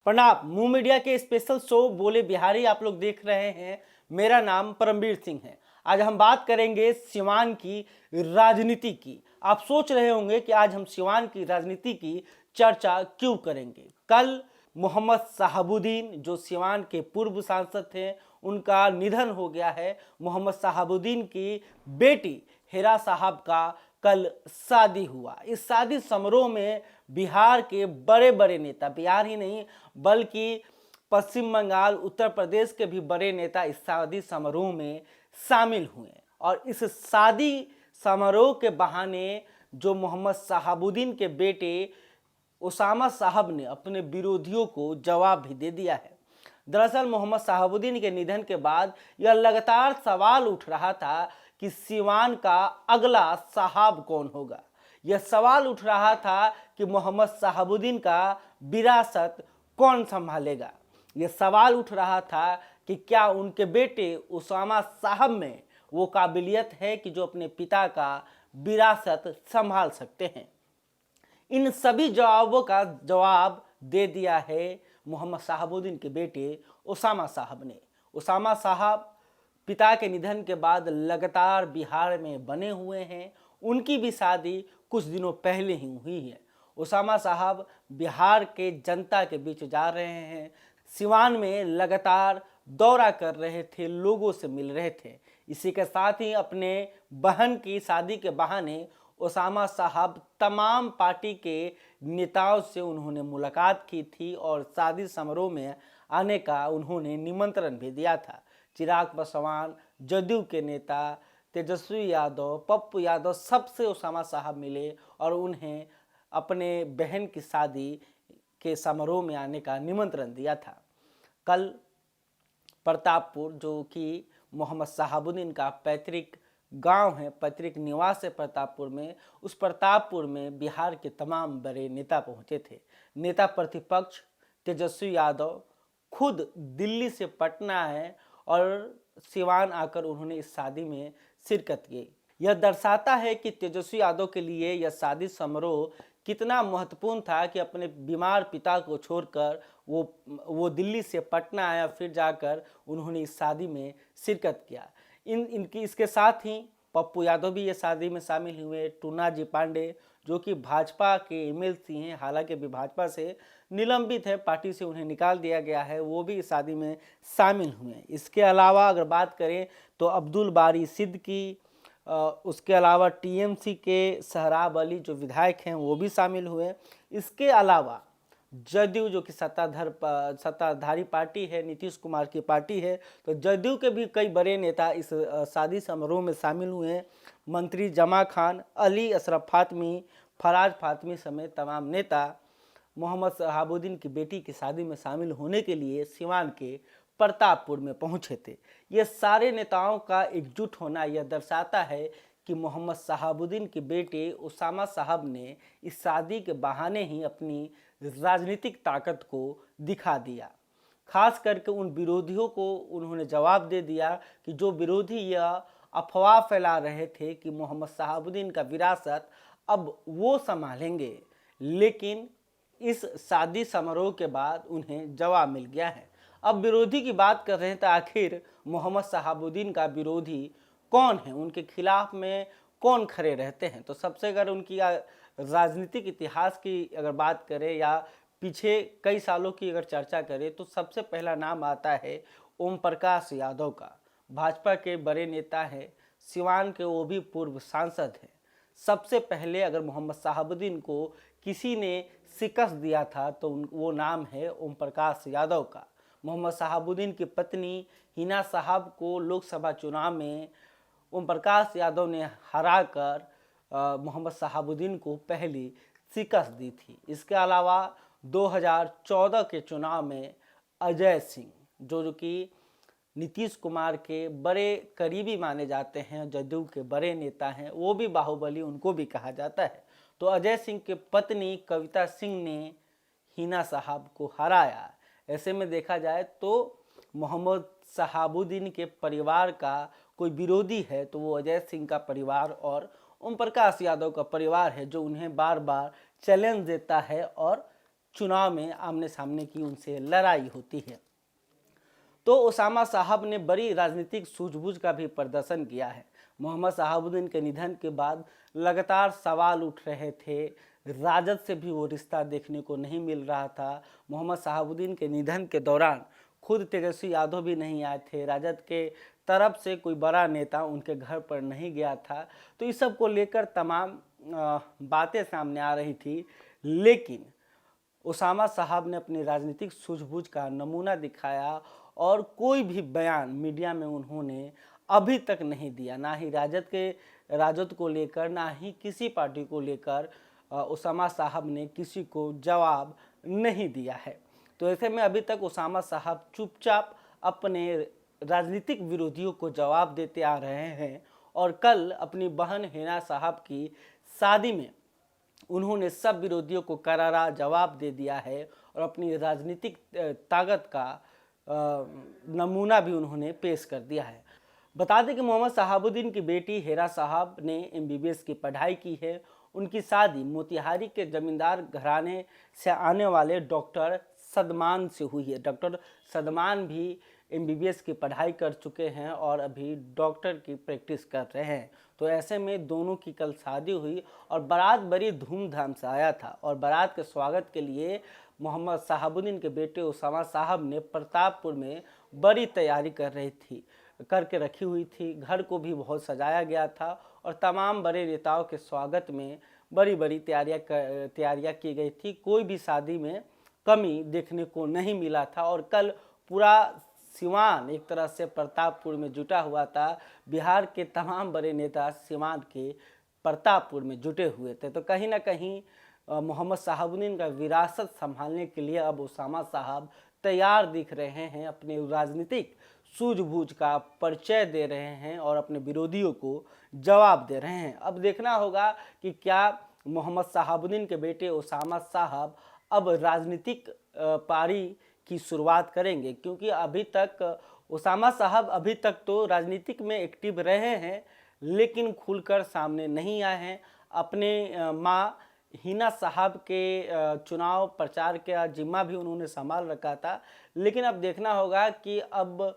प्रणाम। मुंह मीडिया के स्पेशल शो बोले बिहारी आप लोग देख रहे हैं। मेरा नाम परमवीर सिंह है। आज हम बात करेंगे सिवान की राजनीति की। आप सोच रहे होंगे कि आज हम सिवान की राजनीति की चर्चा क्यों करेंगे। कल मोहम्मद शहाबुद्दीन जो सिवान के पूर्व सांसद थे, उनका निधन हो गया है। मोहम्मद शहाबुद्दीन की बेटी हिरा साहब का कल शादी हुआ। इस शादी समारोह में बिहार के बड़े बड़े नेता, बिहार ही नहीं बल्कि पश्चिम बंगाल, उत्तर प्रदेश के भी बड़े नेता इस शादी समारोह में शामिल हुए। और इस शादी समारोह के बहाने जो मोहम्मद शहाबुद्दीन के बेटे उसामा साहब ने अपने विरोधियों को जवाब भी दे दिया है। दरअसल मोहम्मद शहाबुद्दीन के निधन के बाद यह लगातार सवाल उठ रहा था कि सिवान का अगला साहब कौन होगा। यह सवाल उठ रहा था कि मोहम्मद शहाबुद्दीन का विरासत कौन संभालेगा। यह सवाल उठ रहा था कि क्या उनके बेटे उसामा साहब में वो काबिलियत है कि जो अपने पिता का विरासत संभाल सकते हैं। इन सभी जवाबों का जवाब दे दिया है मोहम्मद शहाबुद्दीन के बेटे उसामा साहब ने। उसामा साहब पिता के निधन के बाद लगातार बिहार में बने हुए हैं। उनकी भी शादी कुछ दिनों पहले ही हुई है। उसामा साहब बिहार के जनता के बीच जा रहे हैं, सिवान में लगातार दौरा कर रहे थे, लोगों से मिल रहे थे। इसी के साथ ही अपने बहन की शादी के बहाने उसामा साहब तमाम पार्टी के नेताओं से उन्होंने मुलाकात की थी और शादी समारोह में आने का उन्होंने निमंत्रण भी दिया था। चिराग पासवान, जदयू के नेता तेजस्वी यादव, पप्पू यादव, सबसे उसामा साहब मिले और उन्हें अपने बहन की शादी के समारोह में आने का निमंत्रण दिया था। कल प्रतापपुर, जो कि मोहम्मद शहाबुद्दीन का पैतृक गांव है, पैतृक निवास है प्रतापपुर में, उस प्रतापपुर में बिहार के तमाम बड़े नेता पहुंचे थे। नेता प्रतिपक्ष तेजस्वी यादव खुद दिल्ली से पटना आए और सिवान आकर उन्होंने इस शादी में शिरकत की। यह दर्शाता है कि तेजस्वी यादव के लिए यह शादी समारोह कितना महत्वपूर्ण था कि अपने बीमार पिता को छोड़कर वो दिल्ली से पटना आया, फिर जाकर उन्होंने इस शादी में शिरकत किया। इनकी इसके साथ ही पप्पू यादव भी ये शादी में शामिल हुए। टूना जी पांडे जो कि भाजपा के एमएलसी हैं, हालांकि अभी भाजपा से निलंबित है, पार्टी से उन्हें निकाल दिया गया है, वो भी इस शादी में शामिल हुए। इसके अलावा अगर बात करें तो अब्दुल बारी सिद्दीकी, उसके अलावा टीएमसी के सहराब अली जो विधायक हैं वो भी शामिल हुए। इसके अलावा जदयू जो कि सत्ताधारी पार्टी है, नीतीश कुमार की पार्टी है, तो जदयू के भी कई बड़े नेता इस शादी समारोह में शामिल हुए हैं। मंत्री जमा खान, अली अशरफ फातमी, फराज फातमी समेत तमाम नेता मोहम्मद शहाबुद्दीन की बेटी की शादी में शामिल होने के लिए सिवान के प्रतापपुर में पहुंचे थे। ये सारे नेताओं का एकजुट होना यह दर्शाता है कि मोहम्मद शहाबुद्दीन के बेटे उसामा साहब ने इस शादी के बहाने ही अपनी राजनीतिक ताकत को दिखा दिया। खास करके उन विरोधियों को उन्होंने जवाब दे दिया कि जो विरोधी यह अफवाह फैला रहे थे कि मोहम्मद शहाबुद्दीन का विरासत अब वो संभालेंगे, लेकिन इस शादी समारोह के बाद उन्हें जवाब मिल गया है। अब विरोधी की बात कर रहे हैं तो आखिर मोहम्मद शहाबुद्दीन का विरोधी कौन है, उनके खिलाफ में कौन खड़े रहते हैं। तो सबसे अगर उनकी राजनीतिक इतिहास की अगर बात करें या पीछे कई सालों की अगर चर्चा करें तो सबसे पहला नाम आता है ओम प्रकाश यादव का। भाजपा के बड़े नेता हैं, सिवान के वो भी पूर्व सांसद हैं। सबसे पहले अगर मोहम्मद शहाबुद्दीन को किसी ने शिकस्त दिया था तो वो नाम है ओम प्रकाश यादव का। मोहम्मद शहाबुद्दीन की पत्नी हिना साहब को लोकसभा चुनाव में ओम प्रकाश यादव ने हराकर मोहम्मद शहाबुद्दीन को पहली शिकस्त दी थी। इसके अलावा 2014 के चुनाव में अजय सिंह जो कि नीतीश कुमार के बड़े करीबी माने जाते हैं, जदयू के बड़े नेता हैं, वो भी बाहुबली उनको भी कहा जाता है। तो अजय सिंह के पत्नी कविता सिंह ने हिना साहब को हराया। ऐसे में देखा जाए तो मोहम्मद शहाबुद्दीन के परिवार का कोई विरोधी है तो वो अजय सिंह का परिवार और ओम प्रकाश यादव का परिवार है, जो उन्हें बार बार चैलेंज देता है और चुनाव में आमने सामने की उनसे लड़ाई होती है। तो उसामा साहब ने बड़ी राजनीतिक सूझबूझ का भी प्रदर्शन किया है। मोहम्मद शहाबुद्दीन के निधन के बाद लगातार सवाल उठ रहे थे, राजद से भी वो रिश्ता देखने को नहीं मिल रहा था। मोहम्मद शहाबुद्दीन के निधन के दौरान खुद तेजस्वी यादव भी नहीं आए थे, राजद के तरफ से कोई बड़ा नेता उनके घर पर नहीं गया था। तो इस सब को लेकर तमाम बातें सामने आ रही थी, लेकिन उसामा साहब ने अपनी राजनीतिक सूझबूझ का नमूना दिखाया और कोई भी बयान मीडिया में उन्होंने अभी तक नहीं दिया, ना ही राजद को लेकर, ना ही किसी पार्टी को लेकर उसामा साहब ने किसी को जवाब नहीं दिया है। तो ऐसे में अभी तक उसामा साहब चुपचाप अपने राजनीतिक विरोधियों को जवाब देते आ रहे हैं और कल अपनी बहन हिना साहब की शादी में उन्होंने सब विरोधियों को करारा जवाब दे दिया है और अपनी राजनीतिक ताकत का नमूना भी उन्होंने पेश कर दिया है। बता दें कि मोहम्मद शहाबुद्दीन की बेटी हिना साहब ने MBBS की पढ़ाई की है। उनकी शादी मोतिहारी के जमींदार घराने से आने वाले डॉक्टर सदमान से हुई है। डॉक्टर सदमान भी MBBS की पढ़ाई कर चुके हैं और अभी डॉक्टर की प्रैक्टिस कर रहे हैं। तो ऐसे में दोनों की कल शादी हुई और बारात बड़ी धूमधाम से आया था और बारात के स्वागत के लिए मोहम्मद शहाबुद्दीन के बेटे उसामा साहब ने प्रतापपुर में बड़ी तैयारी करके रखी हुई थी। घर को भी बहुत सजाया गया था और तमाम बड़े नेताओं के स्वागत में बड़ी बड़ी तैयारियां की गई थी। कोई भी शादी में कमी देखने को नहीं मिला था और कल पूरा सिवान एक तरह से प्रतापपुर में जुटा हुआ था। बिहार के तमाम बड़े नेता सिवान के प्रतापपुर में जुटे हुए थे। तो कहीं ना कहीं मोहम्मद शहाबुद्दीन का विरासत संभालने के लिए अब उसामा साहब तैयार दिख रहे हैं, अपने राजनीतिक सूझबूझ का परिचय दे रहे हैं और अपने विरोधियों को जवाब दे रहे हैं। अब देखना होगा कि क्या मोहम्मद शहाबुद्दीन के बेटे उसामा साहब अब राजनीतिक पारी की शुरुआत करेंगे, क्योंकि अभी तक उसामा साहब अभी तक तो राजनीतिक में एक्टिव रहे हैं लेकिन खुलकर सामने नहीं आए हैं। अपने माँ हिना साहब के चुनाव प्रचार का जिम्मा भी उन्होंने संभाल रखा था, लेकिन अब देखना होगा कि अब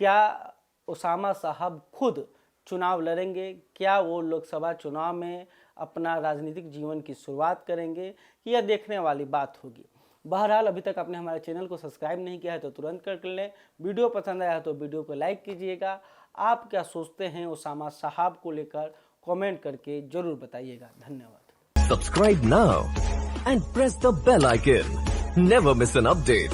क्या उसामा साहब खुद चुनाव लड़ेंगे, क्या वो लोकसभा चुनाव में अपना राजनीतिक जीवन की शुरुआत करेंगे, यह देखने वाली बात होगी। बहरहाल अभी तक आपने हमारे चैनल को सब्सक्राइब नहीं किया है तो तुरंत कर लें। वीडियो पसंद आया है तो वीडियो को लाइक कीजिएगा। आप क्या सोचते हैं उसामा साहब को लेकर कमेंट करके जरूर बताइएगा। धन्यवाद। Subscribe now and press the bell icon. Never miss an update.